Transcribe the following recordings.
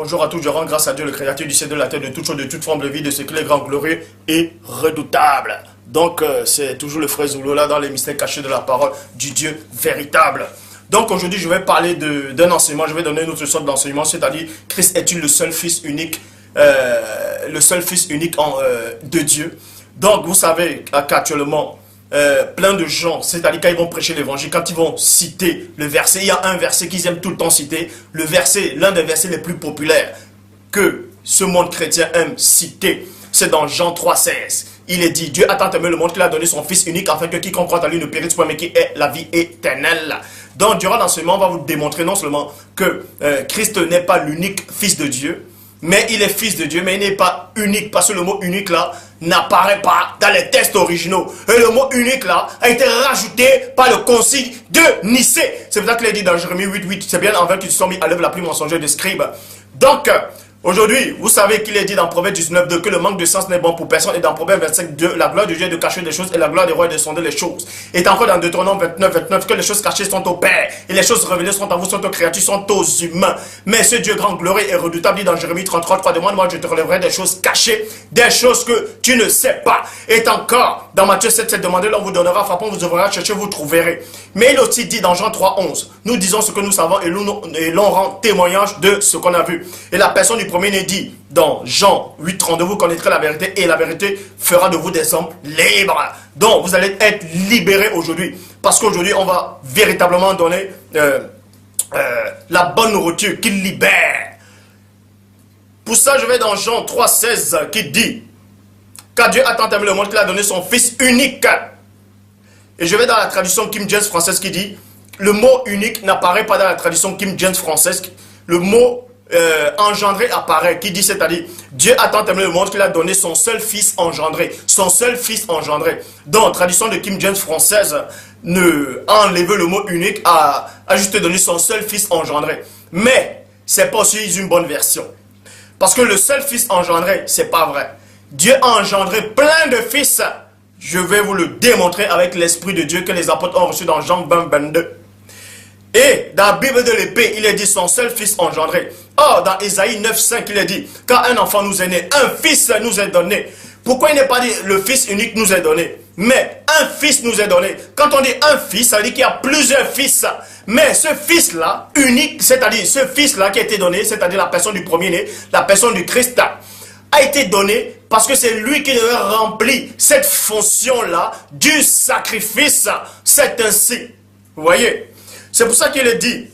Bonjour à tous, je rends grâce à Dieu, le créateur du ciel, de la terre, de toutes choses, de toute forme de vie, de ce qu'il est grand, glorieux et redoutable. Donc, c'est toujours le frère Zoulo là dans les mystères cachés de la parole du Dieu véritable. Donc, aujourd'hui, je vais parler d'un enseignement, je vais donner une autre sorte d'enseignement, c'est-à-dire, Christ est-il le seul Fils unique, de Dieu. Donc, vous savez qu'actuellement, plein de gens, c'est-à-dire quand ils vont prêcher l'évangile, quand ils vont citer le verset, il y a un verset qu'ils aiment tout le temps citer, le verset, l'un des versets les plus populaires que ce monde chrétien aime citer, c'est dans Jean 3,16. Il est dit, Dieu a tant aimé le monde qu'il a donné son Fils unique afin que quiconque croit en lui ne périsse point mais qui ait la vie éternelle. Donc durant l'enseignement, on va vous démontrer non seulement que Christ n'est pas l'unique Fils de Dieu, mais il est Fils de Dieu, mais il n'est pas unique, parce que le mot unique là n'apparaît pas dans les textes originaux. Et le mot unique là a été rajouté par le concile de Nicée. C'est pour ça qu'il est dit dans Jérémie 8,8, c'est bien envers qu'ils se sont mis à l'œuvre la plus mensongère des scribes. Donc, aujourd'hui, vous savez qu'il est dit dans Proverbe 19,2 que le manque de sens n'est bon pour personne. Et dans Proverbe 25,2, la gloire de Dieu est de cacher des choses et la gloire des rois est de sonder les choses. Et encore dans Deutéronome 29,29 que les choses cachées sont au Père et les choses révélées sont à vous, sont aux créatures, sont aux humains. Mais ce Dieu grand, glorieux et redoutable dit dans Jérémie 33,3, demande-moi, je te relèverai des choses cachées, des choses que tu ne sais pas. Et encore dans Matthieu 7,7, demandez, l'on vous donnera, frappons, vous ouvrira, cherchez, vous trouverez. Mais il aussi dit dans Jean 3,11, nous disons ce que nous savons et l'on rend témoignage de ce qu'on a vu. Et la personne du premier né dit dans Jean 8,32, vous connaîtrez la vérité et la vérité fera de vous des hommes libres. Donc vous allez être libérés aujourd'hui. Parce qu'aujourd'hui on va véritablement donner la bonne nourriture qui libère. Pour ça je vais dans Jean 3,16 qui dit, car Dieu a tant aimé le monde qu'il a donné son Fils unique. Et je vais dans la traduction King James française qui dit, le mot unique n'apparaît pas dans la traduction King James française. Le mot engendré apparaît, qui dit, c'est-à-dire, Dieu a tant aimé le monde qu'il a donné son seul Fils engendré. Son seul Fils engendré. Donc, traduction de King James française, a enlevé le mot unique, a juste donné son seul Fils engendré. Mais, c'est pas aussi une bonne version. Parce que le seul Fils engendré, c'est pas vrai. Dieu a engendré plein de fils. Je vais vous le démontrer avec l'Esprit de Dieu que les apôtres ont reçu dans Jean 20,22. Et dans la Bible de l'épée, il est dit son seul Fils engendré. Or, dans Ésaïe 9,5, il est dit, quand un enfant nous est né, un fils nous est donné. Pourquoi il n'est pas dit le Fils unique nous est donné? Mais un fils nous est donné. Quand on dit un fils, ça veut dire qu'il y a plusieurs fils. Mais ce fils-là, unique, c'est-à-dire ce fils-là qui a été donné, c'est-à-dire la personne du premier-né, la personne du Christ, a été donné parce que c'est lui qui devait remplir cette fonction-là du sacrifice. C'est ainsi. Vous voyez? C'est pour ça qu'il est dit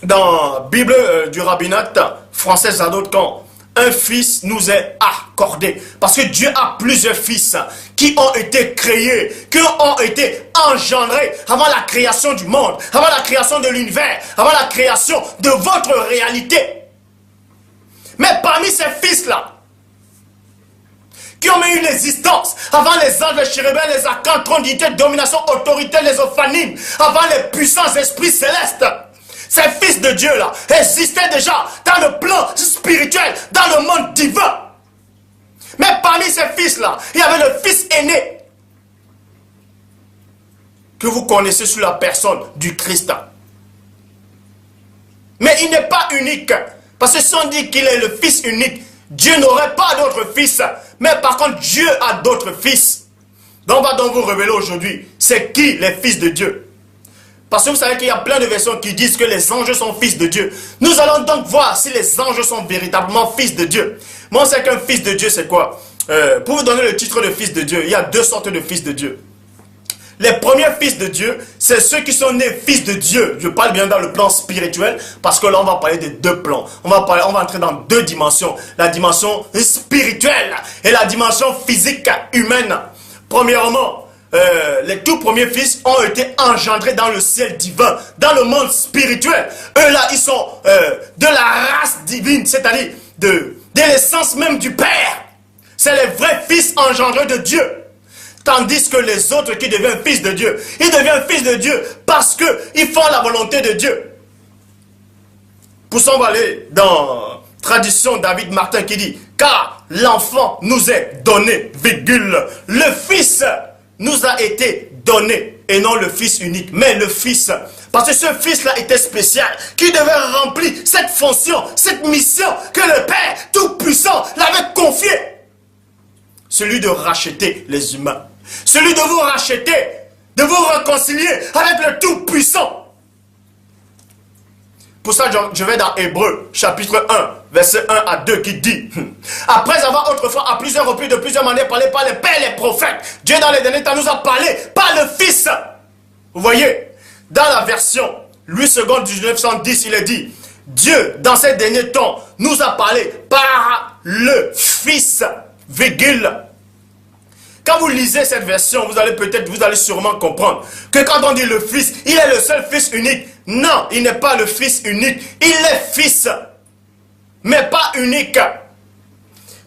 dans la Bible du rabbinat français Zadot, un fils nous est accordé. Parce que Dieu a plusieurs fils qui ont été créés, qui ont été engendrés avant la création du monde, avant la création de l'univers, avant la création de votre réalité. Mais parmi ces fils-là, qui ont eu une existence avant les anges, les chérubins, les archanges, trône, dignité, domination, autorité, les ophanimes, avant les puissants esprits célestes. Ces fils de Dieu là existaient déjà dans le plan spirituel, dans le monde divin. Mais parmi ces fils là, il y avait le fils aîné que vous connaissez sous la personne du Christ. Mais il n'est pas unique. Parce que si on dit qu'il est le fils unique, Dieu n'aurait pas d'autres fils. Mais par contre, Dieu a d'autres fils. Donc on va donc vous révéler aujourd'hui, c'est qui les fils de Dieu? Parce que vous savez qu'il y a plein de versions qui disent que les anges sont fils de Dieu. Nous allons donc voir si les anges sont véritablement fils de Dieu. Moi, on sait qu'un fils de Dieu, c'est quoi? Pour vous donner le titre de fils de Dieu, il y a deux sortes de fils de Dieu. Les premiers fils de Dieu, c'est ceux qui sont nés fils de Dieu. Je parle bien dans le plan spirituel, parce que là, on va parler de deux plans. On va entrer dans deux dimensions. La dimension spirituelle et la dimension physique humaine. Premièrement, les tout premiers fils ont été engendrés dans le ciel divin, dans le monde spirituel. Eux là, ils sont de la race divine, c'est-à-dire de l'essence même du Père. C'est les vrais fils engendrés de Dieu. Tandis que les autres qui deviennent fils de Dieu, ils deviennent fils de Dieu parce qu'ils font la volonté de Dieu. Pour ça, on va aller dans tradition David Martin qui dit, car l'enfant nous est donné, virgule, le fils nous a été donné, et non le Fils unique, mais le Fils. Parce que ce Fils-là était spécial, qui devait remplir cette fonction, cette mission que le Père Tout-Puissant l'avait confiée. Celui de racheter les humains. Celui de vous racheter, de vous réconcilier avec le Tout-Puissant. Pour ça, je vais dans Hébreux, chapitre 1, verset 1 à 2, qui dit: après avoir autrefois à plusieurs reprises, de plusieurs manières, parlé par les pères et les prophètes, Dieu dans les derniers temps nous a parlé par le Fils. Vous voyez, dans la version Louis II 1910, il est dit: Dieu, dans ces derniers temps, nous a parlé par le Fils, virgule. Quand vous lisez cette version, vous allez sûrement comprendre que quand on dit le Fils, il est le seul Fils unique. Non, il n'est pas le Fils unique. Il est Fils, mais pas unique.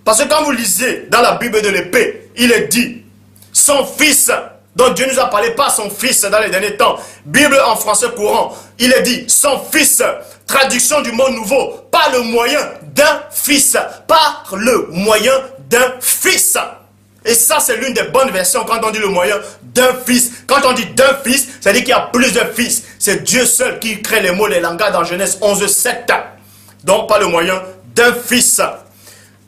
Parce que quand vous lisez dans la Bible de l'épée, il est dit son Fils, dont Dieu nous a parlé par son Fils dans les derniers temps. Bible en français courant, il est dit son Fils, traduction du mot nouveau, par le moyen d'un Fils, par le moyen d'un Fils. Et ça, c'est l'une des bonnes versions quand on dit le moyen d'un fils. Quand on dit d'un fils, ça veut dire qu'il y a plusieurs fils. C'est Dieu seul qui crée les mots, les langages dans Genèse 11, 7. Donc, pas le moyen d'un fils.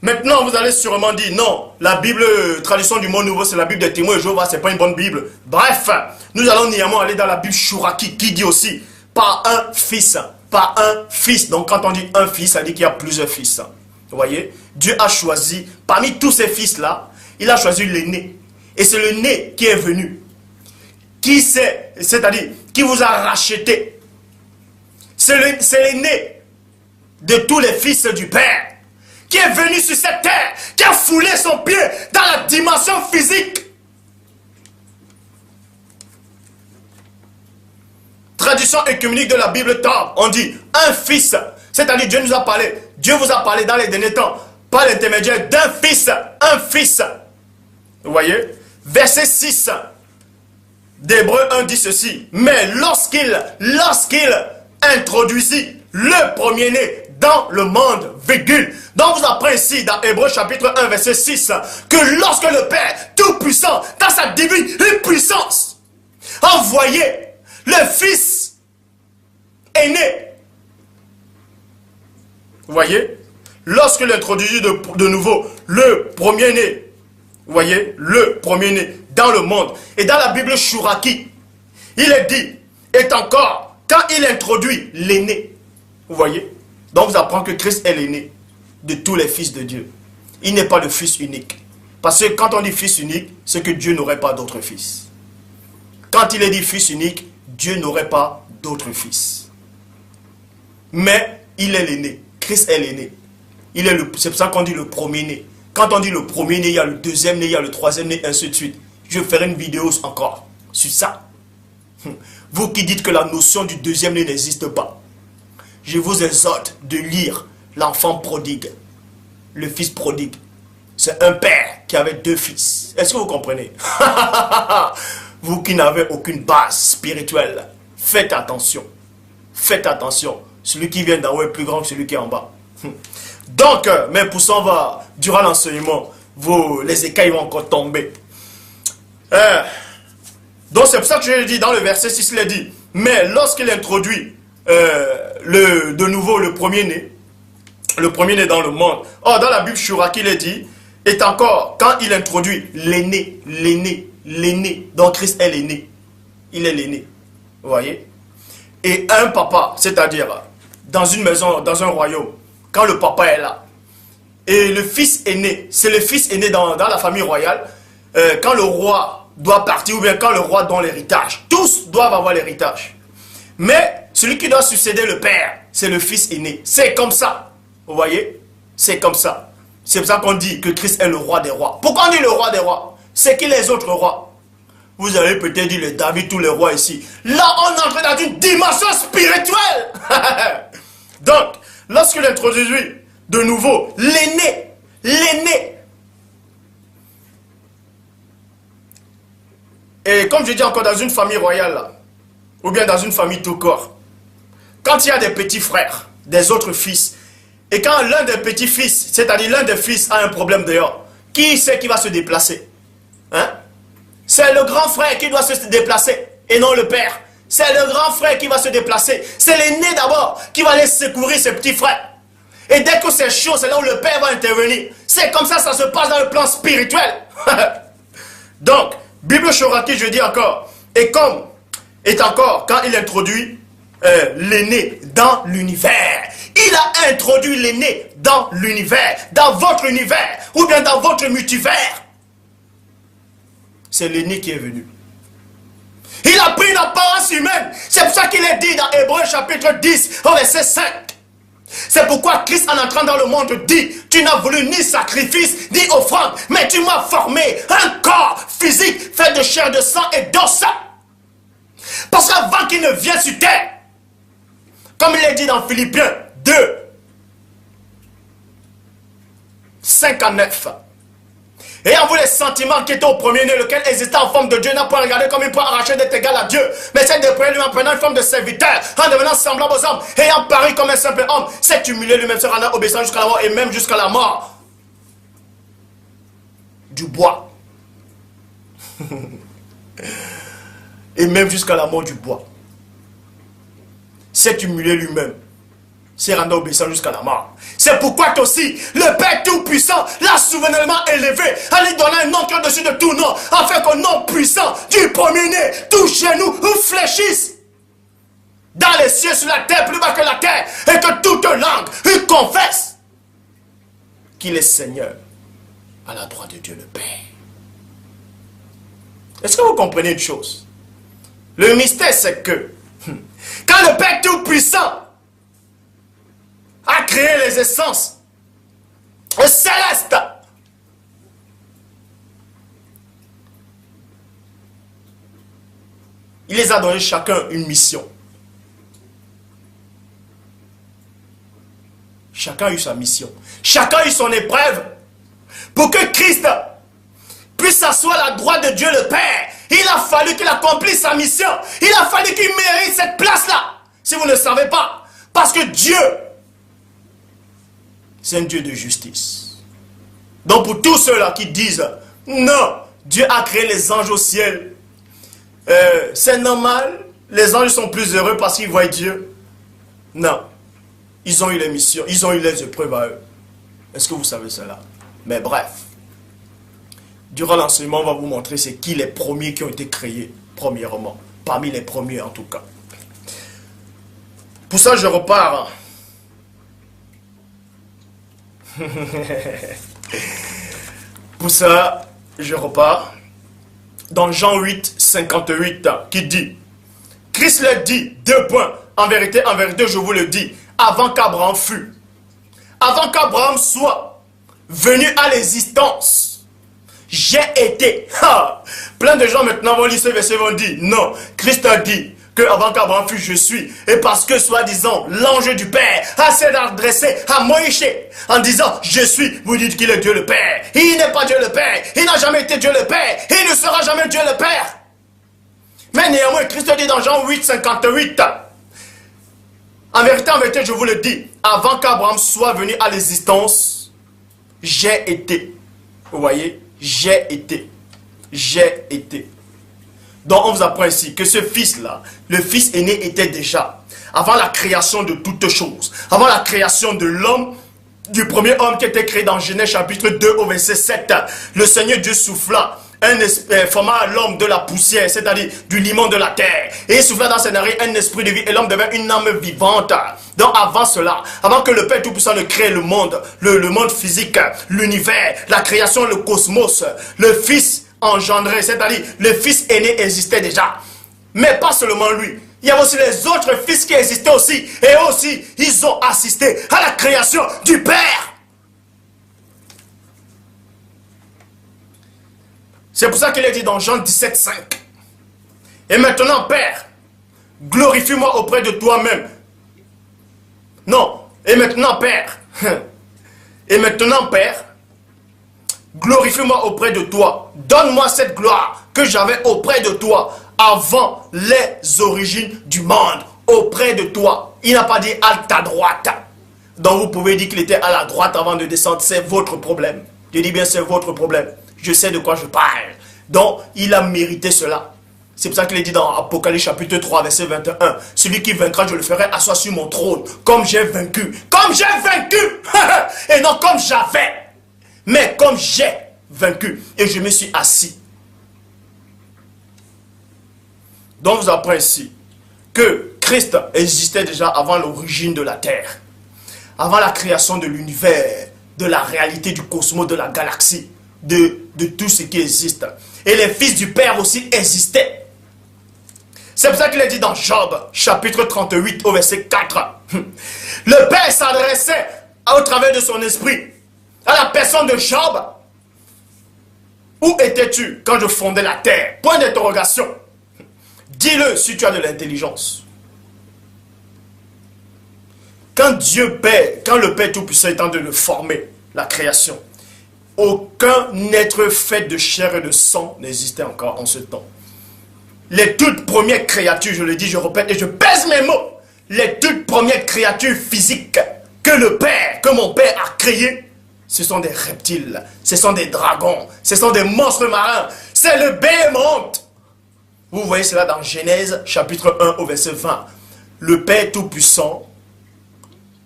Maintenant, vous allez sûrement dire, non, la Bible, traduction du mot nouveau, c'est la Bible des témoins de Jéhovah, c'est pas une bonne Bible. Bref, nous allons néanmoins aller dans la Bible Chouraki, qui dit aussi, par un fils. Par un fils. Donc, quand on dit un fils, ça dit qu'il y a plusieurs fils. Vous voyez, Dieu a choisi, parmi tous ces fils-là, il a choisi l'aîné. Et c'est le né qui est venu. C'est-à-dire, qui vous a racheté. C'est l'aîné de tous les fils du Père. Qui est venu sur cette terre. Qui a foulé son pied dans la dimension physique. Traduction œcuménique de la Bible Torah. On dit un fils. C'est-à-dire, Dieu nous a parlé. Dieu vous a parlé dans les derniers temps. Par l'intermédiaire d'un fils. Un fils. Vous voyez? Verset 6 d'Hébreux 1 dit ceci. Mais lorsqu'il introduisit le premier-né dans le monde, virgule. Donc vous apprenez ici dans Hébreux chapitre 1 verset 6 que lorsque le Père Tout-Puissant, dans sa divine puissance, a envoyé le Fils aîné. Vous voyez? Lorsqu'il introduisit de nouveau le premier-né, vous voyez, le premier-né dans le monde. Et dans la Bible Chouraki, il est dit, est encore, quand il introduit l'aîné. Vous voyez? Donc vous apprenez que Christ est l'aîné de tous les fils de Dieu. Il n'est pas le fils unique. Parce que quand on dit fils unique, c'est que Dieu n'aurait pas d'autres fils. Quand il est dit fils unique, Dieu n'aurait pas d'autres fils. Mais il est l'aîné. Christ est l'aîné. C'est pour ça qu'on dit le premier-né. Quand on dit le premier-né, il y a le deuxième-né, il y a le troisième-né, ainsi de suite. Je ferai une vidéo encore sur ça. Vous qui dites que la notion du deuxième-né n'existe pas, je vous exhorte de lire l'enfant prodigue, le fils prodigue. C'est un père qui avait deux fils. Est-ce que vous comprenez? Vous qui n'avez aucune base spirituelle, faites attention. Faites attention. Celui qui vient d'en haut est plus grand que celui qui est en bas. Donc, mais pour ça, durant l'enseignement, les écailles vont encore tomber. Donc, c'est pour ça que je dis dans le verset 6, il est dit, mais lorsqu'il introduit de nouveau le premier-né dans le monde, dans la Bible Chouraki, il est dit, est encore, quand il introduit l'aîné, donc Christ est l'aîné, il est l'aîné, vous voyez? Et un papa, c'est-à-dire, dans une maison, dans un royaume, quand le papa est là, et le fils aîné, c'est le fils aîné dans la famille royale, quand le roi doit partir, ou bien quand le roi donne l'héritage, tous doivent avoir l'héritage. Mais celui qui doit succéder le père, c'est le fils aîné. C'est comme ça, vous voyez? C'est comme ça. C'est pour ça qu'on dit que Christ est le roi des rois. Pourquoi on dit le roi des rois? C'est qui les autres rois? Vous avez peut-être dit le David, tous les rois ici. Là, on entre dans une dimension spirituelle. Donc, lorsqu'il introduit de nouveau l'aîné, et comme je dis encore, dans une famille royale, là, ou bien dans une famille tout corps, quand il y a des petits frères, des autres fils, et quand l'un des petits fils, c'est-à-dire l'un des fils a un problème dehors, qui c'est qui va se déplacer? Hein? C'est le grand frère qui doit se déplacer. et non le père. C'est le grand frère qui va se déplacer. C'est l'aîné d'abord qui va aller secourir ses petits frères. Et dès que c'est chaud, c'est là où le père va intervenir. C'est comme ça se passe dans le plan spirituel. Donc, Bible Shoraki, je dis encore, et comme est encore quand il introduit l'aîné dans l'univers. Il a introduit l'aîné dans l'univers, dans votre univers, ou bien dans votre multivers. C'est l'aîné qui est venu. Il a pris une apparence humaine. C'est pour ça qu'il est dit dans Hébreux chapitre 10, au verset 5. C'est pourquoi Christ, en entrant dans le monde, dit, tu n'as voulu ni sacrifice, ni offrande, mais tu m'as formé un corps physique fait de chair, de sang et d'os. Parce qu'avant qu'il ne vienne sur terre, comme il est dit dans Philippiens 2, 5 à 9, ayant vous les sentiments qui étaient au premier-né, lequel existait en forme de Dieu, n'a pas regardé comme il peut arracher d'être égal à Dieu, mais c'est de près lui en prenant une forme de serviteur, en devenant semblable aux hommes, ayant paru comme un simple homme, s'est humilié lui-même, se rendant obéissant jusqu'à la mort, et même jusqu'à la mort du bois. Et même jusqu'à la mort du bois. S'est humilié lui-même, s'est rendu obéissant jusqu'à la mort. C'est pourquoi aussi, le Père Tout-Puissant l'a souverainement élevé, en lui donnant un nom qui est au-dessus de tout nom, afin qu'au nom puissant du premier-né, tout genou fléchisse dans les cieux, sur la terre, plus bas que la terre, et que toute langue lui confesse qu'il est Seigneur à la droite de Dieu le Père. Est-ce que vous comprenez une chose? Le mystère, c'est que quand le Père Tout-Puissant a créé les essences célestes, il les a donné chacun une mission. Chacun a eu sa mission. Chacun a eu son épreuve. Pour que Christ puisse s'asseoir à la droite de Dieu le Père, il a fallu qu'il accomplisse sa mission. Il a fallu qu'il mérite cette place-là. Si vous ne savez pas. Parce que Dieu, c'est un Dieu de justice. Donc pour tous ceux-là qui disent, non, Dieu a créé les anges au ciel. C'est normal, les anges sont plus heureux parce qu'ils voient Dieu. Non. Ils ont eu les missions, ils ont eu les épreuves à eux. Est-ce que vous savez cela? Mais bref. Durant l'enseignement, on va vous montrer c'est qui les premiers qui ont été créés, premièrement. Parmi les premiers en tout cas. Pour ça, je repars. Pour ça, je repars dans Jean 8, 58, qui dit, Christ leur dit, 2 points, en vérité, je vous le dis, avant qu'Abraham fût, avant qu'Abraham soit venu à l'existence, j'ai été. Plein de gens maintenant vont lire ce verset et vont dire, non, Christ a dit, que avant qu'Abraham fût, je suis. Et parce que, soi-disant, l'ange du Père a s'est adressé à Moïse en disant, je suis, vous dites qu'il est Dieu le Père. Il n'est pas Dieu le Père. Il n'a jamais été Dieu le Père. Il ne sera jamais Dieu le Père. Mais néanmoins, Christ dit dans Jean 8, 58, en vérité, je vous le dis, avant qu'Abraham soit venu à l'existence, j'ai été. Vous voyez, j'ai été. J'ai été. Donc on vous apprend ici que ce fils-là, le fils aîné était déjà, avant la création de toutes choses, avant la création de l'homme, du premier homme qui était créé dans Genèse chapitre 2 au verset 7, le Seigneur Dieu souffla, forma à l'homme de la poussière, c'est-à-dire du limon de la terre, et il souffla dans ses narines un esprit de vie, et l'homme devint une âme vivante. Donc avant cela, avant que le Père Tout-Puissant ne crée le monde physique, l'univers, la création, le cosmos, le Fils engendré, c'est-à-dire le fils aîné existait déjà. Mais pas seulement lui. Il y avait aussi les autres fils qui existaient aussi. Et eux aussi, ils ont assisté à la création du Père. C'est pour ça qu'il est dit dans Jean 17, 5. Et maintenant, Père, glorifie-moi auprès de toi-même. Non. Et maintenant, Père. Et maintenant, Père, glorifie-moi auprès de toi. Donne-moi cette gloire que j'avais auprès de toi avant les origines du monde. Auprès de toi. Il n'a pas dit à ta droite. Donc vous pouvez dire qu'il était à la droite avant de descendre. C'est votre problème. Je dis bien c'est votre problème. Je sais de quoi je parle. Donc il a mérité cela. C'est pour ça qu'il est dit dans Apocalypse chapitre 3, verset 21. Celui qui vaincra, je le ferai asseoir sur mon trône, comme j'ai vaincu. Comme j'ai vaincu. Et non comme j'avais. Mais comme j'ai vaincu. Et je me suis assis. Donc vous apprenez ici que Christ existait déjà avant l'origine de la terre. Avant la création de l'univers, de la réalité du cosmos, de la galaxie, de tout ce qui existe. Et les fils du Père aussi existaient. C'est pour ça qu'il est dit dans Job, chapitre 38, au verset 4. Le Père s'adressait au travers de son esprit à la personne de Job. Où étais-tu quand je fondais la terre? Point d'interrogation. Dis-le si tu as de l'intelligence. Quand Dieu Père, quand le Père Tout-Puissant est en train de former la création, aucun être fait de chair et de sang n'existait encore en ce temps. Les toutes premières créatures, je le dis, je répète et je pèse mes mots, les toutes premières créatures physiques que le Père, que mon Père a créées, ce sont des reptiles, ce sont des dragons, ce sont des monstres marins, c'est le Béhémoth. Vous voyez cela dans Genèse chapitre 1 au verset 20. Le Père Tout-Puissant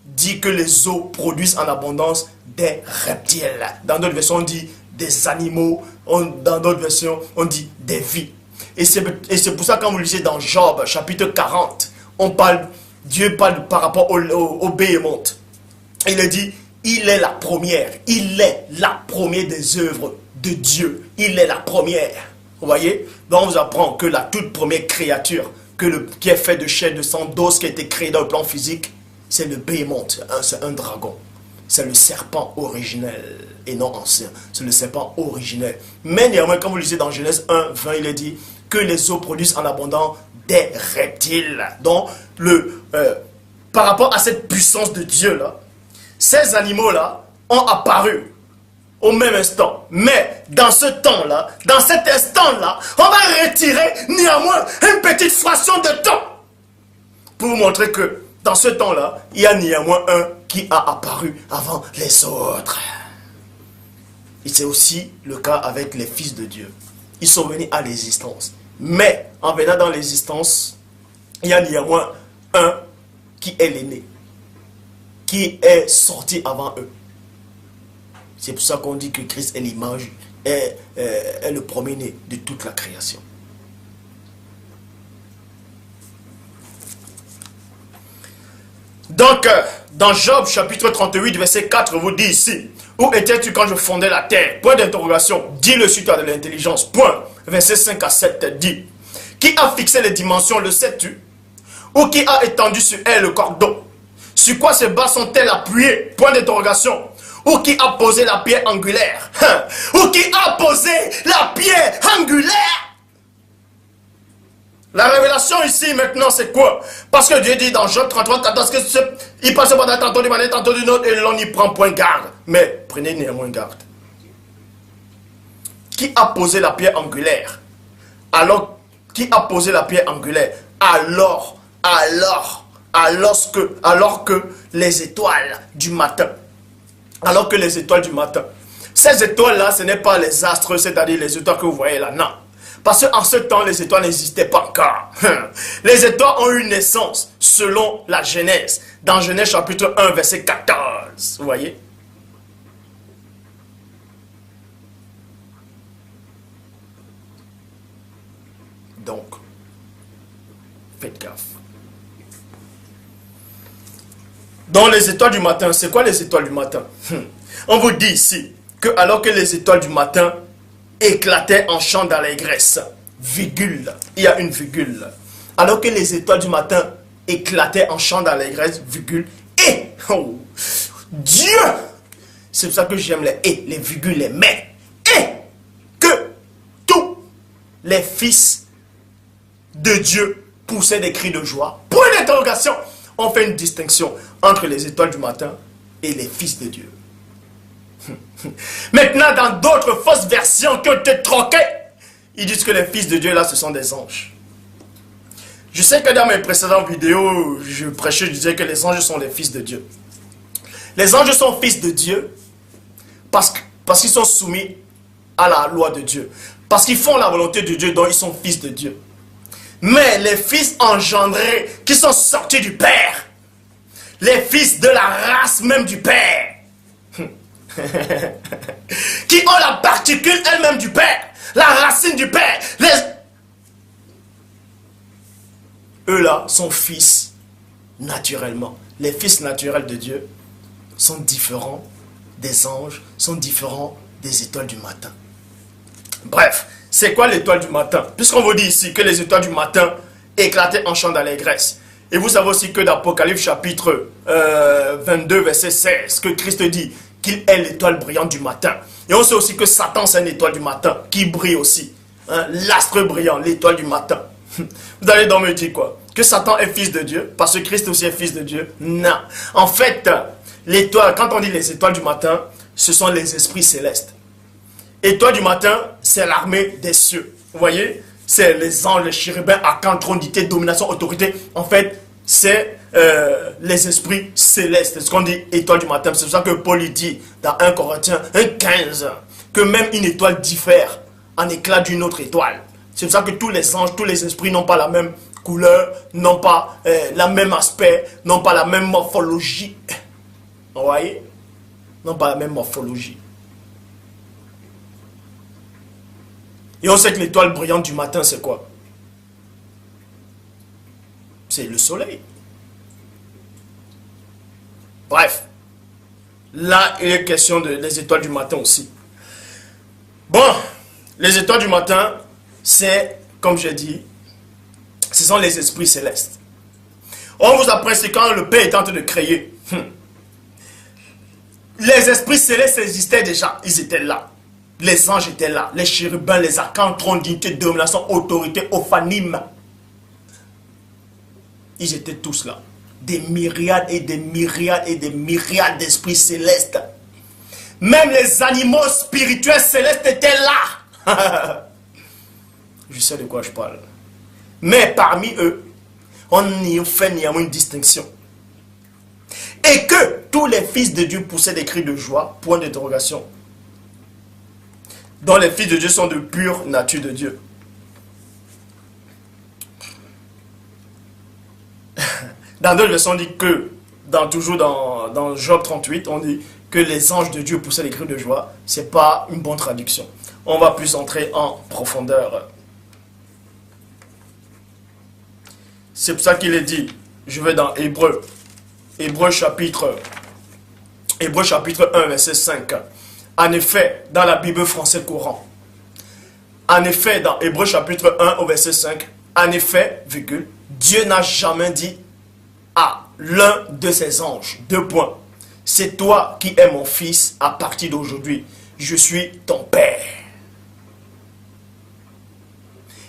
dit que les eaux produisent en abondance des reptiles. Dans d'autres versions, on dit des animaux, dans d'autres versions, on dit des vies. Et c'est pour ça quand vous lisez dans Job, chapitre 40, Dieu parle par rapport au Béhémoth. Il dit, il est la première des œuvres de Dieu. Il est la première. Vous voyez? Donc on vous apprend que la toute première créature qui est faite de chair, de sang, d'os, qui a été créée dans le plan physique, c'est le Béhémoth, c'est un dragon. C'est le serpent originel et non ancien. C'est le serpent originel. Mais néanmoins, quand vous lisez dans Genèse 1, 20, il est dit que les eaux produisent en abondance des reptiles. Donc, par rapport à cette puissance de Dieu-là, ces animaux-là ont apparu au même instant. Mais dans ce temps-là, dans cet instant-là, on va retirer néanmoins une petite fraction de temps pour vous montrer que dans ce temps-là, il y a néanmoins un qui a apparu avant les autres. Et c'est aussi le cas avec les fils de Dieu. Ils sont venus à l'existence. Mais en venant dans l'existence, il y a néanmoins un qui est l'aîné, qui est sorti avant eux. C'est pour ça qu'on dit que Christ est l'image, est le premier-né de toute la création. Donc, dans Job chapitre 38, verset 4, vous dit ici, où étais-tu quand je fondais la terre? Point d'interrogation, dis-le si tu as de l'intelligence. Point. Verset 5 à 7 dit, qui a fixé les dimensions, le sais-tu? Ou qui a étendu sur elle le cordon? Sur quoi ces bas sont-elles appuyées? Point d'interrogation. Ou qui a posé la pierre angulaire? Ou qui a posé la pierre angulaire? La révélation ici maintenant c'est quoi? Parce que Dieu dit dans Job 33, 14 il passe pendant tantôt d'une manière, tantôt d'une autre et l'on n'y prend point garde. Mais prenez néanmoins garde. Qui a posé la pierre angulaire? Alors, qui a posé la pierre angulaire? Alors que les étoiles du matin, ces étoiles-là, ce n'est pas les astres, c'est-à-dire les étoiles que vous voyez là, non. Parce qu'en ce temps, les étoiles n'existaient pas encore. Les étoiles ont eu naissance selon la Genèse. Dans Genèse chapitre 1, verset 14. Vous voyez? Donc, faites gaffe. Donc les étoiles du matin, c'est quoi les étoiles du matin? On vous dit ici que alors que les étoiles du matin éclataient en chant d'allégresse, virgule, il y a une virgule. Alors que les étoiles du matin éclataient en chant d'allégresse, virgule, et Dieu, c'est pour ça que j'aime les et, les virgules, les mais, et que tous les fils de Dieu poussaient des cris de joie. Point d'interrogation. On fait une distinction entre les étoiles du matin et les fils de Dieu. Maintenant, dans d'autres fausses versions qui ont été troquées, ils disent que les fils de Dieu là, ce sont des anges. Je sais que dans mes précédentes vidéos, je prêchais, je disais que les anges sont les fils de Dieu. Les anges sont fils de Dieu parce qu'ils sont soumis à la loi de Dieu. Parce qu'ils font la volonté de Dieu, donc ils sont fils de Dieu. Mais les fils engendrés qui sont sortis du Père, les fils de la race même du Père, qui ont la particule elle-même du Père, la racine du Père, eux-là sont fils naturellement. Les fils naturels de Dieu sont différents des anges, sont différents des étoiles du matin. Bref, c'est quoi l'étoile du matin? Puisqu'on vous dit ici que les étoiles du matin éclataient en chant d'allégresse. Et vous savez aussi que dans Apocalypse chapitre 22, verset 16, que Christ dit qu'il est l'étoile brillante du matin. Et on sait aussi que Satan, c'est une étoile du matin qui brille aussi. Hein, l'astre brillant, l'étoile du matin. Vous allez donc me dire quoi? Que Satan est fils de Dieu parce que Christ aussi est fils de Dieu? Non. En fait, l'étoile, quand on dit les étoiles du matin, ce sont les esprits célestes. Étoile du matin, c'est l'armée des cieux. Vous voyez? C'est les anges, les chérubins, archanges, trônité, domination, autorité. En fait, c'est les esprits célestes. C'est ce qu'on dit étoile du matin. C'est pour ça que Paul dit dans 1 Corinthiens 1,15 que même une étoile diffère en éclat d'une autre étoile. C'est pour ça que tous les anges, tous les esprits n'ont pas la même couleur, n'ont pas le même aspect, n'ont pas la même morphologie. Vous voyez? N'ont pas la même morphologie. Et on sait que l'étoile brillante du matin, c'est quoi? C'est le soleil. Bref. Là, il est question des étoiles du matin aussi. Bon, les étoiles du matin, c'est, comme j'ai dit, ce sont les esprits célestes. On vous apprend, c'est quand le Père est en train de créer. Les esprits célestes existaient déjà, ils étaient là. Les anges étaient là, les chérubins, les archanges, trône, dignité, domination, autorité, ophanime. Ils étaient tous là. Des myriades et des myriades et des myriades d'esprits célestes. Même les animaux spirituels célestes étaient là. Je sais de quoi je parle. Mais parmi eux, on y fait néanmoins une distinction. Et que tous les fils de Dieu poussaient des cris de joie, point d'interrogation. Dont les fils de Dieu sont de pure nature de Dieu. Dans d'autres versions, on dit que, toujours dans Job 38, on dit que les anges de Dieu poussaient des cris de joie. Ce n'est pas une bonne traduction. On va plus entrer en profondeur. C'est pour ça qu'il est dit, je vais dans Hébreu. Hébreu chapitre 1, verset 5. En effet, dans la Bible française courant. En effet, dans Hébreu chapitre 1 au verset 5. En effet, virgule, Dieu n'a jamais dit à l'un de ses anges, deux points. C'est toi qui es mon fils, à partir d'aujourd'hui, je suis ton père.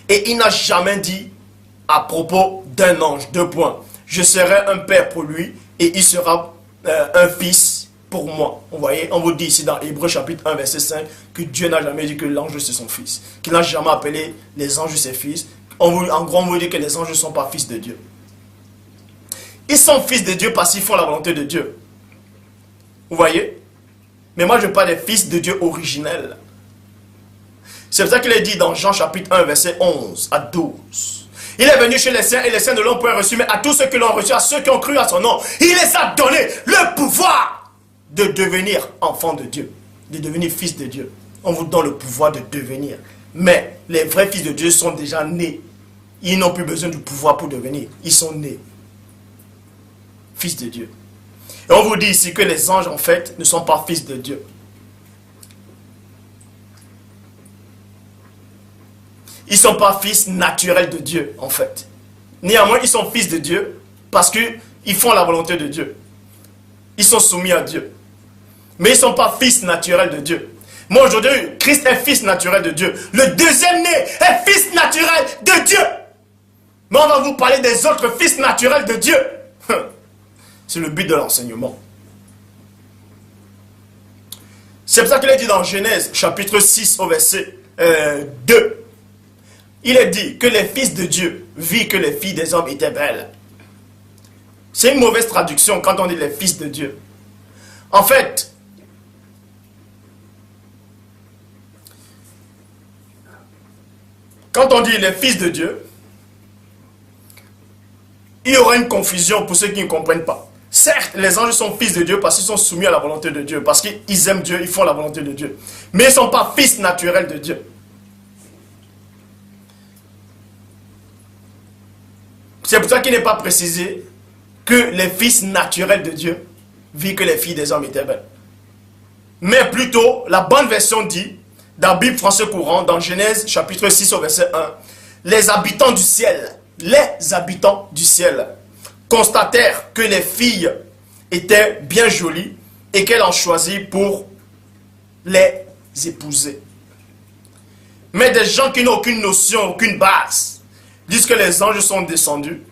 Et il n'a jamais dit à propos d'un ange, deux points. Je serai un père pour lui et il sera un fils pour moi. Vous voyez, on vous dit ici dans Hébreu chapitre 1 verset 5 que Dieu n'a jamais dit que l'ange c'est son fils. Qu'il n'a jamais appelé les anges ses fils. En gros, on vous dit que les anges ne sont pas fils de Dieu. Ils sont fils de Dieu parce qu'ils font la volonté de Dieu. Vous voyez? Mais moi je parle des fils de Dieu originels. C'est pour ça qu'il est dit dans Jean chapitre 1 verset 11 à 12. Il est venu chez les saints et les saints ne l'ont point reçu, mais à tous ceux qui l'ont reçu, à ceux qui ont cru à son nom, il les a donné le pouvoir de devenir enfants de Dieu, de devenir fils de Dieu. On vous donne le pouvoir de devenir. Mais les vrais fils de Dieu sont déjà nés. Ils n'ont plus besoin du pouvoir pour devenir. Ils sont nés. Fils de Dieu. Et on vous dit ici que les anges, en fait, ne sont pas fils de Dieu. Ils ne sont pas fils naturels de Dieu, en fait. Néanmoins, ils sont fils de Dieu parce qu'ils font la volonté de Dieu. Ils sont soumis à Dieu. Mais ils ne sont pas fils naturels de Dieu. Moi, aujourd'hui, Christ est fils naturel de Dieu. Le deuxième né est fils naturel de Dieu. Mais on va vous parler des autres fils naturels de Dieu. C'est le but de l'enseignement. C'est pour ça qu'il est dit dans Genèse, chapitre 6, au verset 2. Il est dit que les fils de Dieu virent que les filles des hommes étaient belles. C'est une mauvaise traduction quand on dit les fils de Dieu. En fait, quand on dit les fils de Dieu, il y aura une confusion pour ceux qui ne comprennent pas. Certes, les anges sont fils de Dieu parce qu'ils sont soumis à la volonté de Dieu, parce qu'ils aiment Dieu, ils font la volonté de Dieu. Mais ils ne sont pas fils naturels de Dieu. C'est pour ça qu'il n'est pas précisé que les fils naturels de Dieu vivent que les filles des hommes étaient belles. Mais plutôt, la bonne version dit, dans la Bible français courant, dans Genèse chapitre 6 au verset 1, les habitants du ciel, constatèrent que les filles étaient bien jolies et qu'elles en choisirent pour les épouser. Mais des gens qui n'ont aucune notion, aucune base, disent que les anges sont descendus.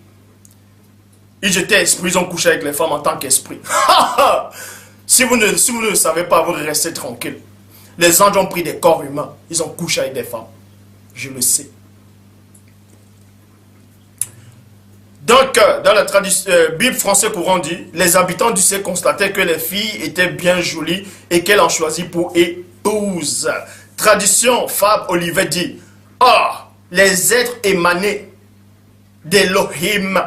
Ils étaient esprits, ils ont couché avec les femmes en tant qu'esprits. si vous ne le savez pas, vous restez tranquille. Les anges ont pris des corps humains, ils ont couché avec des femmes. Je le sais. Donc, dans la Bible français courant dit, les habitants du ciel constataient que les filles étaient bien jolies et qu'elles en choisissent pour épouse. Tradition, Fab Olivet dit, or, les êtres émanés d'Elohim,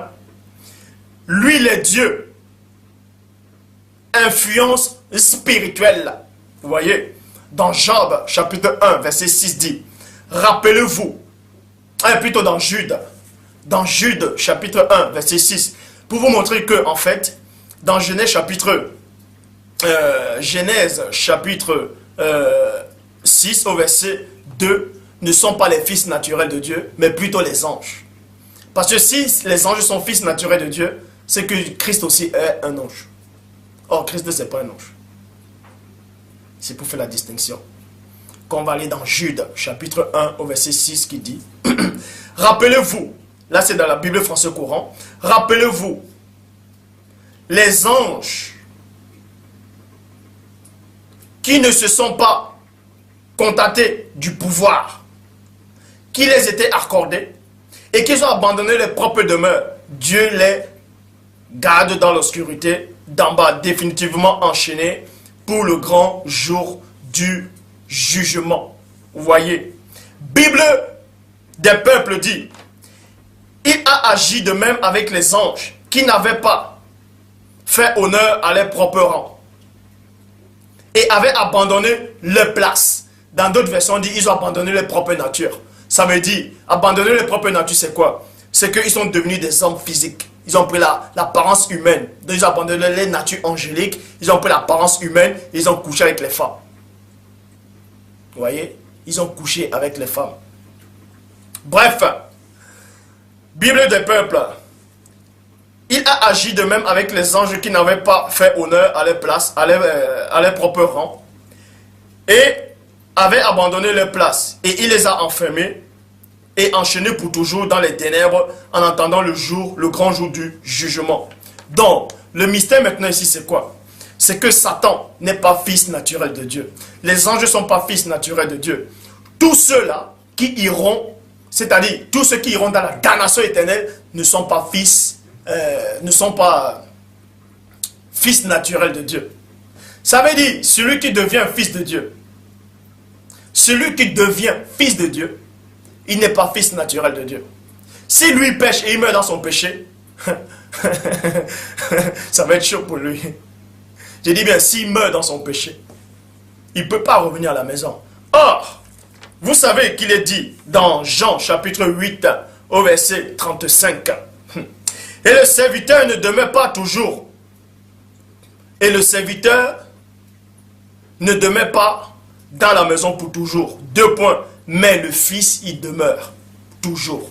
lui les dieux, influence spirituelle. Vous voyez, dans Job, chapitre 1, verset 6 dit, rappelez-vous, plutôt dans Jude, chapitre 1, verset 6, pour vous montrer que, en fait, dans Genèse, chapitre 6, au verset 2, ne sont pas les fils naturels de Dieu, mais plutôt les anges. Parce que si les anges sont fils naturels de Dieu, c'est que Christ aussi est un ange. Or, Christ n'est pas un ange. C'est pour faire la distinction. Quand on va aller dans Jude, chapitre 1, au verset 6, qui dit, rappelez-vous, là c'est dans la Bible français courant, rappelez-vous, les anges qui ne se sont pas contentés du pouvoir qui les était accordé et qui ont abandonné leur propre demeure, Dieu les garde dans l'obscurité, d'en bas, définitivement enchaînés pour le grand jour du jugement. Vous voyez, Bible des peuples dit, il a agi de même avec les anges qui n'avaient pas fait honneur à leur propre rang et avaient abandonné leur place. Dans d'autres versions, on dit ils ont abandonné leur propre nature. Ça veut dire, abandonner leur propre nature, c'est quoi? C'est qu'ils sont devenus des hommes physiques. Ils ont pris l'apparence humaine. Donc ils ont abandonné leur nature angélique. Ils ont pris l'apparence humaine. Ils ont couché avec les femmes. Vous voyez? Ils ont couché avec les femmes. Bref, Bible des peuples. Il a agi de même avec les anges qui n'avaient pas fait honneur à leur place, à leur propre rang, et avaient abandonné leur place. Et il les a enfermés et enchaînés pour toujours dans les ténèbres en attendant le grand jour du jugement. Donc, le mystère maintenant ici, c'est quoi? C'est que Satan n'est pas fils naturel de Dieu. Les anges ne sont pas fils naturels de Dieu. Tous ceux-là qui iront, c'est-à-dire tous ceux qui iront dans la damnation éternelle, ne sont pas fils naturels de Dieu. Ça veut dire, celui qui devient fils de Dieu, il n'est pas fils naturel de Dieu. Si lui pêche et il meurt dans son péché, ça va être chaud pour lui. Je dis bien, s'il meurt dans son péché, il ne peut pas revenir à la maison. Or, vous savez qu'il est dit dans Jean chapitre 8 au verset 35. Et le serviteur ne demeure pas toujours. Et le serviteur ne demeure pas dans la maison pour toujours. 2 points. Mais le Fils, il demeure toujours.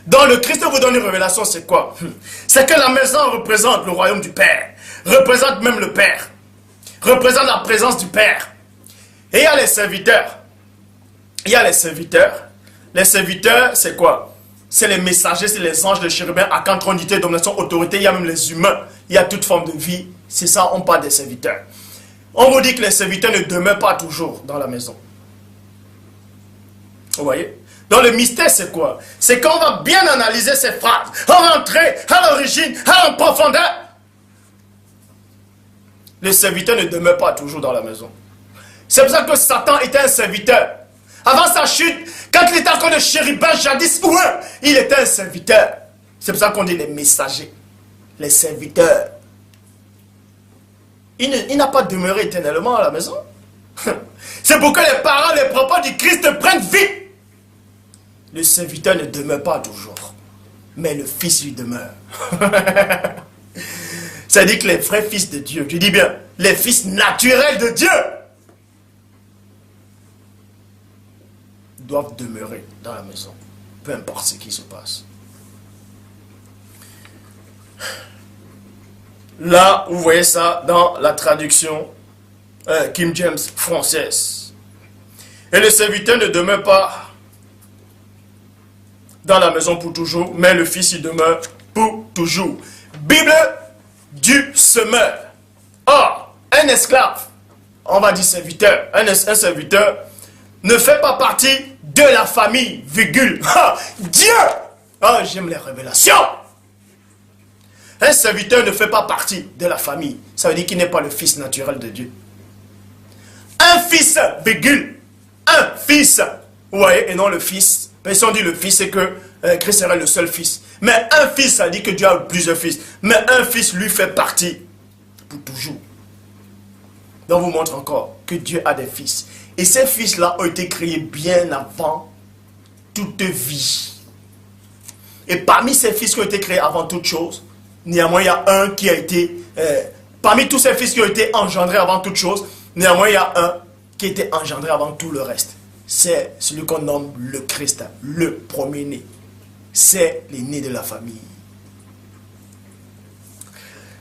Donc le Christ vous donne une révélation, c'est quoi? C'est que la maison représente le royaume du Père. Représente même le Père. Représente la présence du Père. Et il y a les serviteurs. Les serviteurs, c'est quoi? C'est les messagers, c'est les anges, les chérubins, archanges, trônité, domination, autorité. Il y a même les humains. Il y a toute forme de vie. C'est ça, on parle des serviteurs. On vous dit que les serviteurs ne demeurent pas toujours dans la maison. Vous voyez? Donc le mystère c'est quoi? C'est qu'on va bien analyser ces phrases, on va entrer à l'origine, en profondeur. Les serviteurs ne demeurent pas toujours dans la maison. C'est pour ça que Satan était un serviteur. Avant sa chute, quand il était encore le chérubin jadis, il était un serviteur. C'est pour ça qu'on dit les messagers, les serviteurs. Il n'a pas demeuré éternellement à la maison. C'est pour que les parents, les propos du Christ prennent vie. Le serviteur ne demeure pas toujours, mais le Fils lui demeure. Ça dit que les vrais fils de Dieu, je dis bien, les fils naturels de Dieu, doivent demeurer dans la maison, peu importe ce qui se passe. Là, vous voyez ça dans la traduction King James française. Et le serviteur ne demeure pas dans la maison pour toujours, mais le fils y demeure pour toujours. Bible du semeur. Or, un esclave, on va dire serviteur, un serviteur ne fait pas partie de la famille, virgule. Dieu! Oh, j'aime les révélations. Un serviteur ne fait pas partie de la famille. Ça veut dire qu'il n'est pas le fils naturel de Dieu. Un fils, virgule. Un fils. Vous voyez, et non le fils. Mais si on dit le fils, c'est que Christ serait le seul fils. Mais un fils, ça dit que Dieu a plusieurs fils. Mais un fils, lui, fait partie pour toujours. Donc, on vous montre encore que Dieu a des fils. Et ces fils-là ont été créés bien avant toute vie. Et parmi ces fils qui ont été créés avant toute chose, néanmoins, il y a un qui a été... parmi tous ces fils qui ont été engendrés avant toute chose, néanmoins, il y a un qui a été engendré avant tout le reste. C'est celui qu'on nomme le Christ, le premier-né. C'est l'aîné de la famille.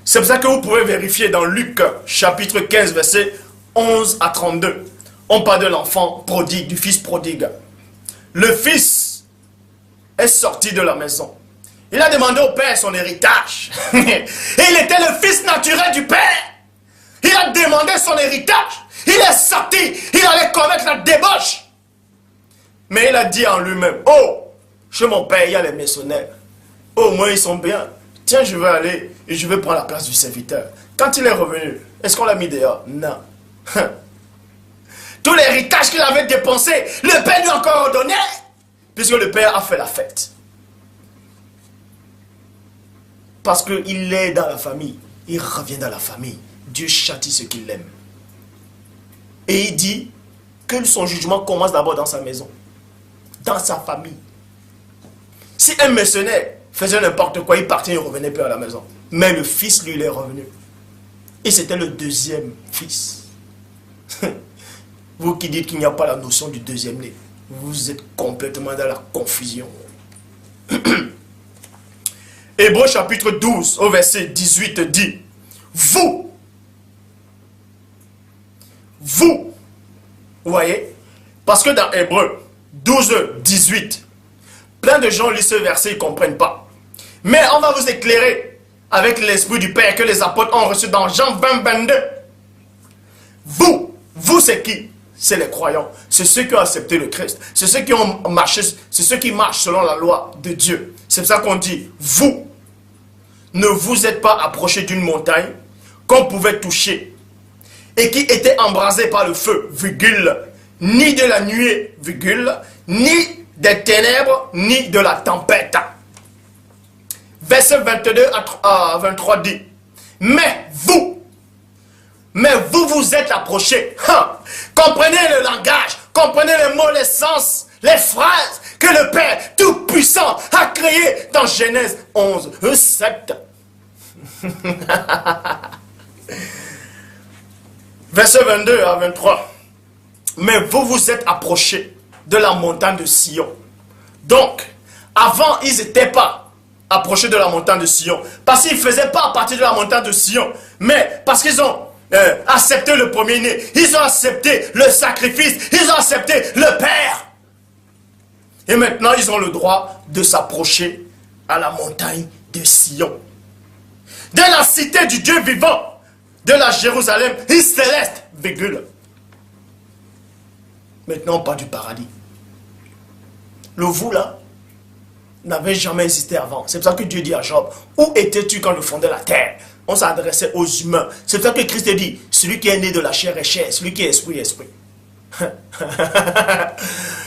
C'est pour ça que vous pouvez vérifier dans Luc, chapitre 15, versets 11 à 32. On parle de l'enfant prodigue, du fils prodigue. Le fils est sorti de la maison. Il a demandé au père son héritage. Et il était le fils naturel du père. Il a demandé son héritage. Il est sorti. Il allait commettre la débauche. Mais il a dit en lui-même, oh, chez mon père, il y a les maçonnaires. Au moins, ils sont bien. Tiens, je vais aller et je vais prendre la place du serviteur. Quand il est revenu, est-ce qu'on l'a mis dehors? Non. Tout l'héritage qu'il avait dépensé, le père lui a encore redonné. Puisque le père a fait la fête. Parce qu'il est dans la famille. Il revient dans la famille. Dieu châtie ceux qui l'aiment. Et il dit que son jugement commence d'abord dans sa maison. Dans sa famille. Si un mercenaire faisait n'importe quoi, il partait et ne revenait plus à la maison. Mais le fils, lui, il est revenu. Et c'était le deuxième fils. Vous qui dites qu'il n'y a pas la notion du deuxième né, vous êtes complètement dans la confusion. Hébreux chapitre 12 au verset 18 dit, vous, vous voyez, parce que dans Hébreux 12, 18, plein de gens lisent ce verset, ils ne comprennent pas. Mais on va vous éclairer avec l'esprit du Père que les apôtres ont reçu dans Jean 20, 22. Vous c'est qui? C'est les croyants. C'est ceux qui ont accepté le Christ. C'est ceux qui ont marché, c'est ceux qui marchent selon la loi de Dieu. C'est pour ça qu'on dit, vous, ne vous êtes pas approchés d'une montagne qu'on pouvait toucher et qui était embrasée par le feu, virgule, ni de la nuée, virgule, ni des ténèbres, ni de la tempête. Verset 22 à 23 dit, mais vous vous êtes approchés. Comprenez le langage, comprenez les mots, les sens, les phrases que le Père Tout-Puissant a créées dans Genèse 11, 7. Verset 22 à 23. Mais vous vous êtes approchés de la montagne de Sion. Donc, avant, ils n'étaient pas approchés de la montagne de Sion. Parce qu'ils ne faisaient pas partie de la montagne de Sion. Mais parce qu'ils ont accepté le premier-né. Ils ont accepté le sacrifice. Ils ont accepté le Père. Et maintenant, ils ont le droit de s'approcher à la montagne de Sion. De la cité du Dieu vivant. De la Jérusalem céleste, virgule. Maintenant, on parle du paradis. Le vous là n'avait jamais existé avant. C'est pour ça que Dieu dit à Job, où étais-tu quand je fondais la terre? On s'adressait aux humains. C'est pour ça que Christ dit, celui qui est né de la chair est chair, celui qui est esprit est esprit.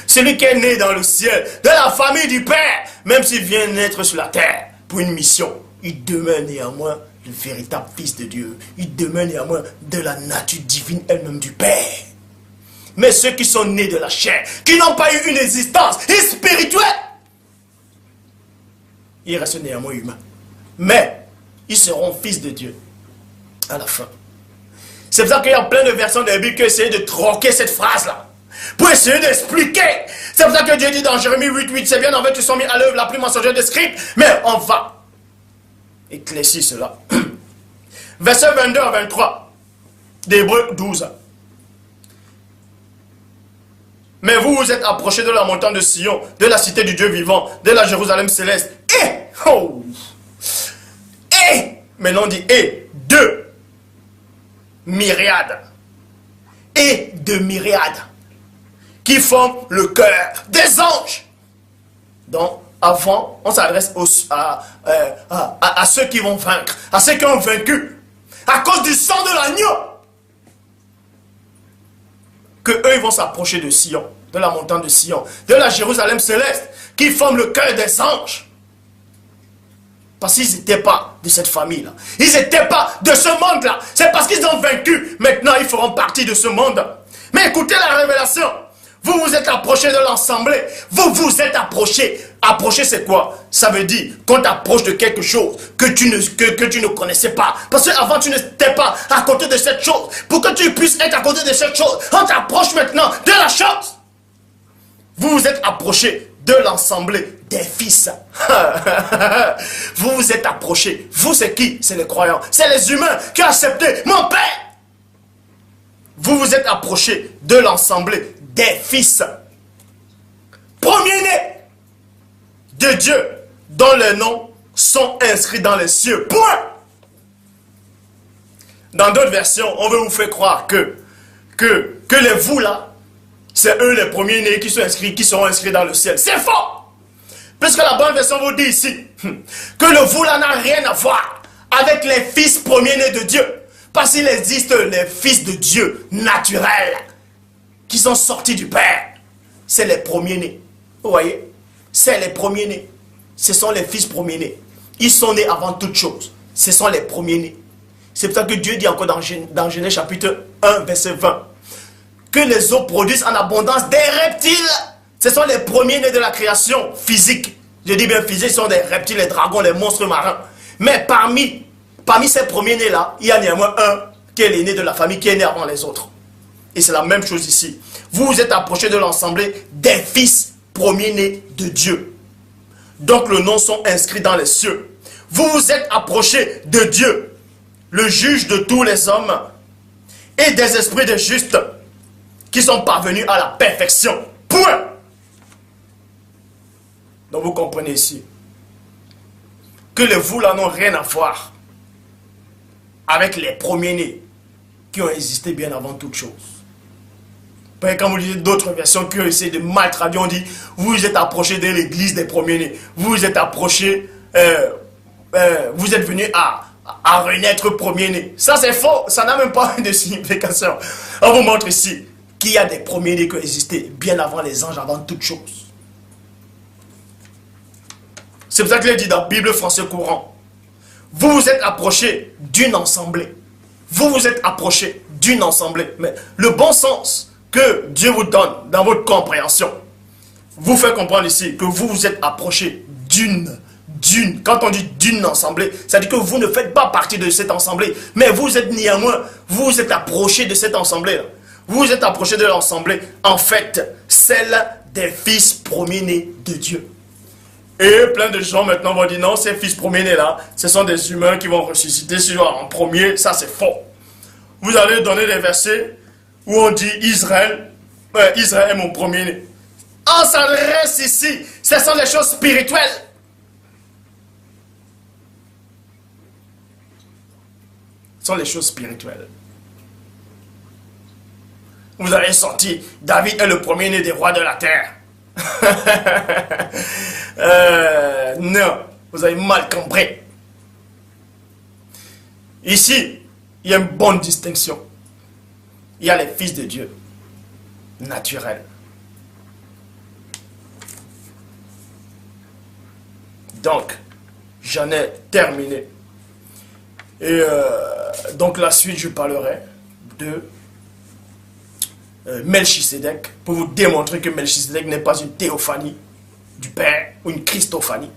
Celui qui est né dans le ciel, de la famille du Père, même s'il vient naître sur la terre, pour une mission, il demeure néanmoins le véritable Fils de Dieu. Il demeure néanmoins de la nature divine elle-même du Père. Mais ceux qui sont nés de la chair, qui n'ont pas eu une existence spirituelle, ils restent néanmoins humains. Mais ils seront fils de Dieu à la fin. C'est pour ça qu'il y a plein de versions de la Bible qui essaient de troquer cette phrase-là, pour essayer d'expliquer. C'est pour ça que Dieu dit dans Jérémie 8:8, c'est bien en fait qu'ils sont mis à l'œuvre la plus mensongère des scripts, mais on va éclaircir cela. Verset 22 à 23 d'Hébreux 12. Mais vous vous êtes approchés de la montagne de Sion, de la cité du Dieu vivant, de la Jérusalem céleste. Maintenant on dit de myriades. Et de myriades. Qui forment le cœur des anges. Donc, avant, on s'adresse à ceux qui vont vaincre, à ceux qui ont vaincu, à cause du sang de l'agneau. Que eux, ils vont s'approcher de Sion, de la montagne de Sion, de la Jérusalem céleste, qui forme le cœur des anges. Parce qu'ils n'étaient pas de cette famille-là. Ils n'étaient pas de ce monde-là. C'est parce qu'ils ont vaincu. Maintenant, ils feront partie de ce monde. Mais écoutez la révélation. Vous vous êtes approchés de l'assemblée. Vous vous êtes approchés. Approcher, c'est quoi? Ça veut dire qu'on t'approche de quelque chose que tu ne connaissais pas. Parce qu'avant, tu n'étais pas à côté de cette chose. Pour que tu puisses être à côté de cette chose, on t'approche maintenant de la chose. Vous vous êtes approchés de l'assemblée des fils. Vous vous êtes approchés. Vous, c'est qui? C'est les croyants. C'est les humains qui ont accepté mon Père. Vous vous êtes approchés de l'assemblée des fils. Premier-né de Dieu, dont les noms sont inscrits dans les cieux. Point. Dans d'autres versions, on veut vous faire croire que les vous là, c'est eux les premiers-nés qui seront inscrits dans le ciel. C'est faux! Puisque la bonne version vous dit ici que le vous là n'a rien à voir avec les fils premiers-nés de Dieu. Parce qu'il existe les fils de Dieu naturels qui sont sortis du Père. C'est les premiers-nés. Vous voyez? C'est les premiers-nés. Ce sont les fils premiers-nés. Ils sont nés avant toute chose. Ce sont les premiers-nés. C'est pour ça que Dieu dit encore dans Genèse chapitre 1, verset 20. Que les eaux produisent en abondance des reptiles. Ce sont les premiers-nés de la création physique. Je dis bien physique, ce sont des reptiles, les dragons, les monstres marins. Mais parmi ces premiers-nés-là, il y a néanmoins un qui est l'aîné de la famille, qui est né avant les autres. Et c'est la même chose ici. Vous vous êtes approchés de l'assemblée des fils premiers-nés de Dieu. Donc le nom sont inscrits dans les cieux. Vous vous êtes approchés de Dieu, le juge de tous les hommes, et des esprits des justes, qui sont parvenus à la perfection. Point. Donc vous comprenez ici que les vous là n'ont rien à voir avec les premiers-nés qui ont existé bien avant toute chose. Quand vous lisez d'autres versions qui essaient de mal traduire, on dit vous vous êtes approchés de l'église des premiers-nés. Vous vous êtes approchés, vous êtes venus à renaître premier-nés. Ça c'est faux, ça n'a même pas de signification. On vous montre ici qu'il y a des premiers-nés qui ont existé bien avant les anges, avant toute chose. C'est pour ça qu'il est dit dans la Bible français courant. Vous vous êtes approchés d'une assemblée. Vous vous êtes approchés d'une assemblée. Mais le bon sens que Dieu vous donne dans votre compréhension vous fait comprendre ici que vous vous êtes approchés d'une. Quand on dit d'une assemblée, ça veut dire que vous ne faites pas partie de cette assemblée. Mais vous êtes néanmoins, vous vous êtes approchés de cette assemblée-là. Vous vous êtes approchés de l'assemblée, en fait, celle des fils premiers-nés de Dieu. Et plein de gens maintenant vont dire non, ces fils premiers-nés là, ce sont des humains qui vont ressusciter en premier. Ça c'est faux. Vous allez donner des versets où on dit Israël est mon premier-né. On s'adresse ici, ce sont des choses spirituelles. Ce sont les choses spirituelles. Vous avez sorti, David est le premier-né des rois de la terre. Non, vous avez mal compris. Ici, il y a une bonne distinction. Il y a les fils de Dieu, naturels. Donc, j'en ai terminé. Et donc la suite, je parlerai de Melchisédek, pour vous démontrer que Melchisédek n'est pas une théophanie du Père ou une Christophanie.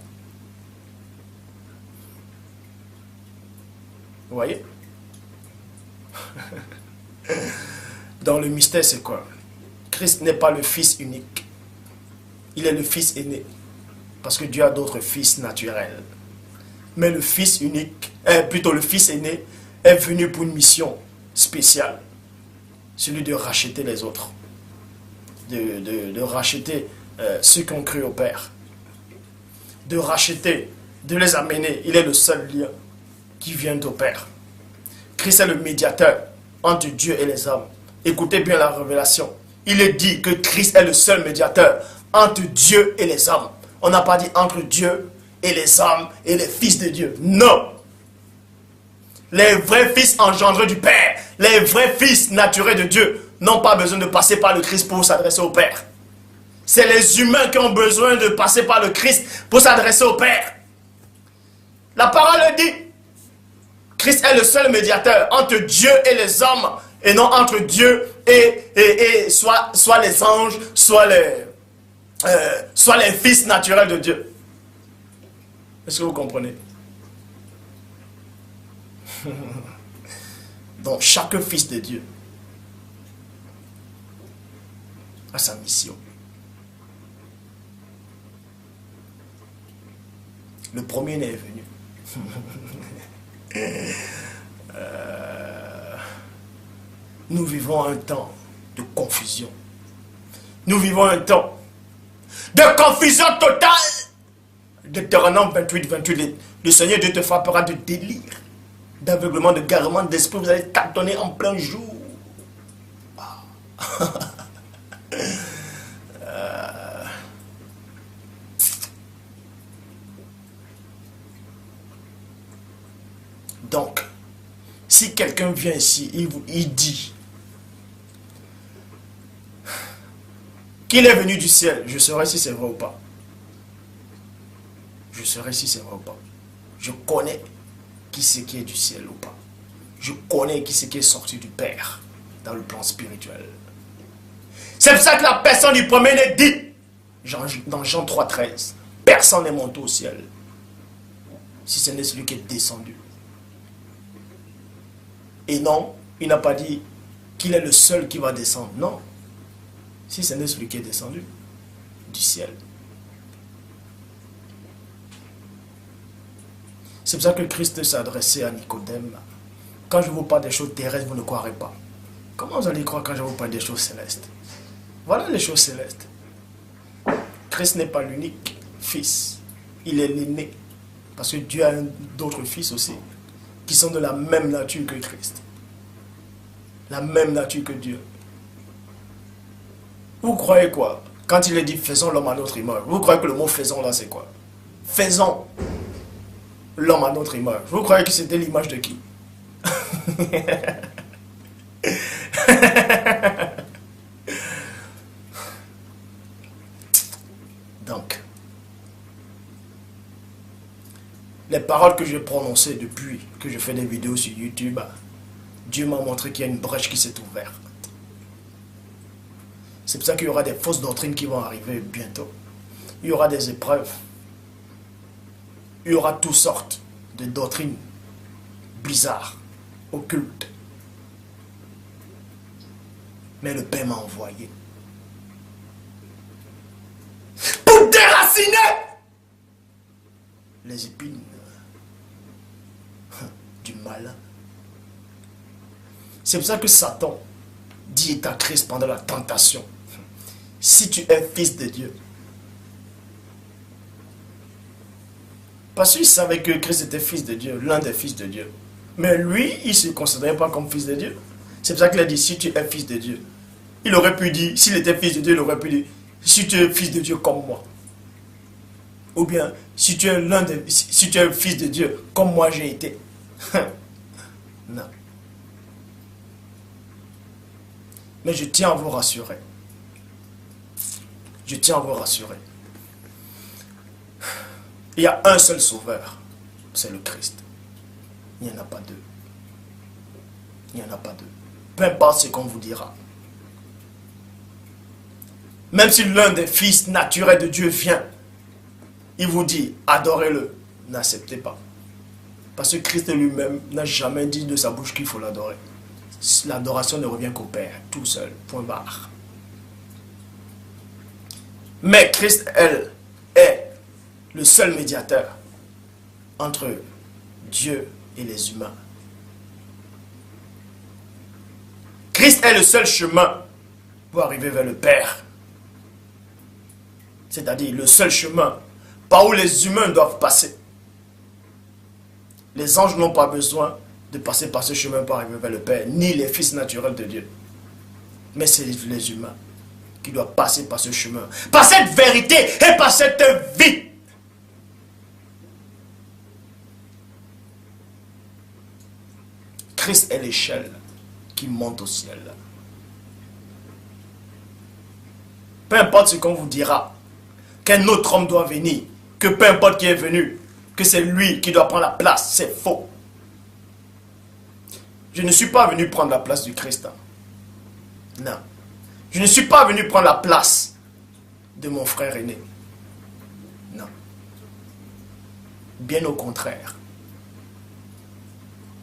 Vous voyez? Dans le mystère, c'est quoi? Christ n'est pas le Fils unique. Il est le Fils aîné. Parce que Dieu a d'autres fils naturels. Mais le Fils unique, plutôt le Fils aîné, est venu pour une mission spéciale. Celui de racheter les autres. De racheter ceux qui ont cru au Père. De racheter, de les amener. Il est le seul lien qui vient au Père. Christ est le médiateur entre Dieu et les hommes. Écoutez bien la révélation. Il est dit que Christ est le seul médiateur entre Dieu et les hommes. On n'a pas dit entre Dieu et les hommes et les fils de Dieu. Non. Les vrais fils engendrés du Père, les vrais fils naturels de Dieu, n'ont pas besoin de passer par le Christ pour s'adresser au Père. C'est les humains qui ont besoin de passer par le Christ pour s'adresser au Père. La parole dit, Christ est le seul médiateur entre Dieu et les hommes, et non entre Dieu et soit les anges, soit les fils naturels de Dieu. Est-ce que vous comprenez? Donc chaque fils de Dieu a sa mission. Le premier-né est venu. Nous vivons un temps de confusion. Nous vivons un temps de confusion totale. Deutéronome 28, 28, le Seigneur Dieu te frappera de délire, d'aveuglement, de garement d'esprit. Vous allez tâtonner en plein jour. Donc, si quelqu'un vient ici, il dit qu'il est venu du ciel, je saurai si c'est vrai ou pas. Je saurai si c'est vrai ou pas. Je connais qui c'est qui est du ciel ou pas. Je connais qui c'est qui est sorti du Père dans le plan spirituel. C'est pour ça que la personne du premier-né dit, dans Jean 3, 13, personne n'est monté au ciel, si ce n'est celui qui est descendu. Et non, il n'a pas dit qu'il est le seul qui va descendre. Non. Si ce n'est celui qui est descendu du ciel. C'est pour ça que Christ s'est adressé à Nicodème. Quand je vous parle des choses terrestres, vous ne croirez pas. Comment vous allez croire quand je vous parle des choses célestes? Voilà les choses célestes. Christ n'est pas l'unique fils. Il est l'aîné. Parce que Dieu a d'autres fils aussi, qui sont de la même nature que Christ. La même nature que Dieu. Vous croyez quoi? Quand il est dit faisons l'homme à notre image, vous croyez que le mot faisons là c'est quoi? Faisons l'homme à notre image. Vous croyez que c'était l'image de qui? Donc, les paroles que j'ai prononcées depuis que je fais des vidéos sur YouTube, Dieu m'a montré qu'il y a une brèche qui s'est ouverte. C'est pour ça qu'il y aura des fausses doctrines qui vont arriver bientôt. Il y aura des épreuves. Il y aura toutes sortes de doctrines bizarres, occultes. Mais le Père m'a envoyé pour déraciner les épines du malin. C'est pour ça que Satan dit à Christ pendant la tentation, si tu es fils de Dieu. Parce qu'il savait que Christ était fils de Dieu, l'un des fils de Dieu. Mais lui, il ne se considérait pas comme fils de Dieu. C'est pour ça qu'il a dit, si tu es fils de Dieu. Il aurait pu dire, s'il était fils de Dieu, il aurait pu dire, si tu es fils de Dieu comme moi. Ou bien, si tu es fils de Dieu comme moi j'ai été. Non. Mais je tiens à vous rassurer. Je tiens à vous rassurer. Il y a un seul sauveur. c'est le Christ. Il n'y en a pas deux. Il n'y en a pas deux. Peu importe ce qu'on vous dira. Même si l'un des fils naturels de Dieu vient, il vous dit, adorez-le, n'acceptez pas. Parce que Christ lui-même n'a jamais dit de sa bouche qu'il faut l'adorer. L'adoration ne revient qu'au Père, tout seul, point barre. Mais Christ, elle, est le seul médiateur entre Dieu et les humains. Christ est le seul chemin pour arriver vers le Père. C'est-à-dire le seul chemin par où les humains doivent passer. Les anges n'ont pas besoin de passer par ce chemin pour arriver vers le Père, ni les fils naturels de Dieu. Mais c'est les humains qui doivent passer par ce chemin, par cette vérité et par cette vie. Christ est l'échelle qui monte au ciel. Peu importe ce qu'on vous dira, qu'un autre homme doit venir, que peu importe qui est venu, que c'est lui qui doit prendre la place, c'est faux. Je ne suis pas venu prendre la place du Christ. Non. Je ne suis pas venu prendre la place de mon frère aîné. Non. Bien au contraire.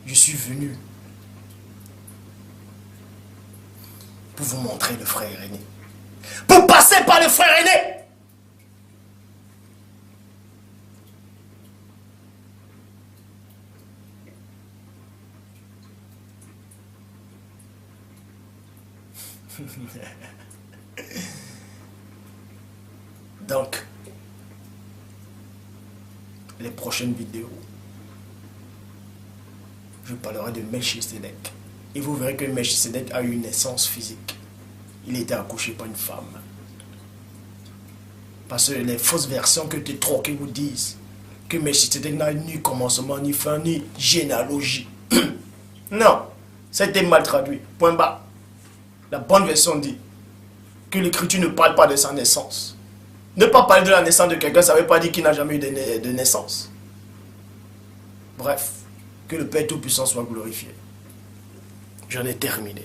Je suis venu pour vous montrer le frère aîné. Pour passer par le frère aîné. Donc, les prochaines vidéos, je parlerai de Melchisedec. Et vous verrez que Melchisedec a eu une naissance physique. Il était accouché par une femme. Parce que les fausses versions que tu troques vous disent que Melchisedec n'a ni commencement, ni fin, ni généalogie. Non, ça a été mal traduit. Point bas. La bonne version dit que l'écriture ne parle pas de sa naissance. Ne pas parler de la naissance de quelqu'un, ça ne veut pas dire qu'il n'a jamais eu de naissance. Bref, que le Père Tout-Puissant soit glorifié. J'en ai terminé.